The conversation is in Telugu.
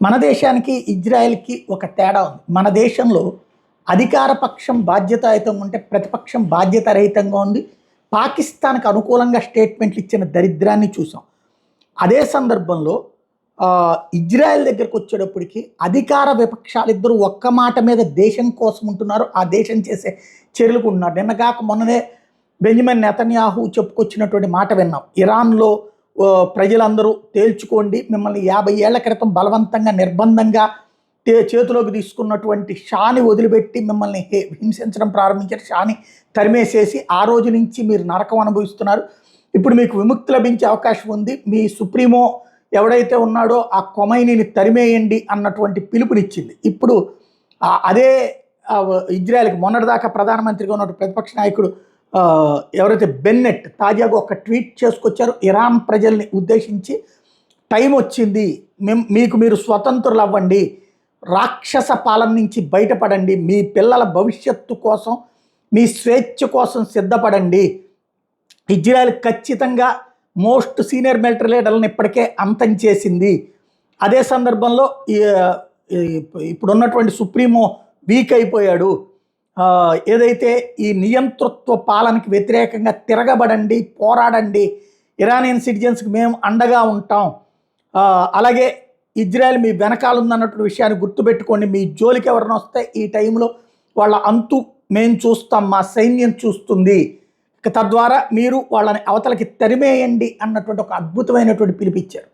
మన దేశానికి ఇజ్రాయెల్‌కి ఒక తేడా ఉంది. మన దేశంలో అధికార పక్షం బాధ్యతాయుతంగా ఉంటే, ప్రతిపక్షం బాధ్యతారహితంగా ఉంది. పాకిస్తాన్‌కి అనుకూలంగా స్టేట్మెంట్లు ఇచ్చిన దరిద్రాన్ని చూసాం. అదే సందర్భంలో ఇజ్రాయెల్ దగ్గరకొచ్చేటప్పటికి అధికార విపక్షాలిద్దరూ ఒక్క మాట మీద దేశం కోసం ఉంటున్నారు. ఆ దేశం చేసే చర్యలకు ఉంటున్నారు. నిన్నగాక మొన్ననే బెంజమిన్ నెతన్యాహు చెప్పుకొచ్చినటువంటి మాట విన్నాం. ఇరాన్‌లో ప్రజలందరూ తేల్చుకోండి, మిమ్మల్ని 50 ఏళ్ల క్రితం బలవంతంగా నిర్బంధంగా చేతిలోకి తీసుకున్నటువంటి షాని వదిలిపెట్టి మిమ్మల్ని హింసించడం ప్రారంభించారు. షాని తరిమేసేసి ఆ రోజు నుంచి మీరు నరకం అనుభవిస్తున్నారు. ఇప్పుడు మీకు విముక్తి లభించే అవకాశం ఉంది. మీ సుప్రీమో ఎవడైతే ఉన్నాడో ఆ కొమైనీని తరిమేయండి అన్నటువంటి పిలుపునిచ్చింది. ఇప్పుడు అదే ఇజ్రాయెల్కి మొన్నటిదాకా ప్రధానమంత్రిగా ఉన్నటువంటి ప్రతిపక్ష నాయకుడు ఎవరైతే బెన్నెట్ తాజాగా ఒక ట్వీట్ చేసుకొచ్చారు. ఇరాన్ ప్రజల్ని ఉద్దేశించి టైం వచ్చింది, మీకు మీరు స్వతంత్రులు అవ్వండి, రాక్షస పాలన నుంచి బయటపడండి, మీ పిల్లల భవిష్యత్తు కోసం, మీ స్వేచ్ఛ కోసం సిద్ధపడండి. ఇజ్రాయెల్ ఖచ్చితంగా మోస్ట్ సీనియర్ మిలిటరీ లీడర్లను ఇప్పటికే అంతం చేసింది. అదే సందర్భంలో ఇప్పుడున్నటువంటి సుప్రీమో వీక్ అయిపోయాడు. ఏదైతే ఈ నియంతృత్వ పాలనకి వ్యతిరేకంగా తిరగబడండి, పోరాడండి, ఇరానియన్ సిటిజన్స్కి మేము అండగా ఉంటాం, అలాగే ఇజ్రాయెల్ మీ వెనకాల ఉందన్నటువంటి విషయాన్ని గుర్తుపెట్టుకోండి, మీ జోలికి ఎవరైనా వస్తే ఈ టైంలో వాళ్ళ అంతు మేము చూస్తాం, మా సైన్యం చూస్తుంది, తద్వారా మీరు వాళ్ళని అవతలకి తరిమేయండి అన్నటువంటి ఒక అద్భుతమైనటువంటి పిలిపిచ్చారు.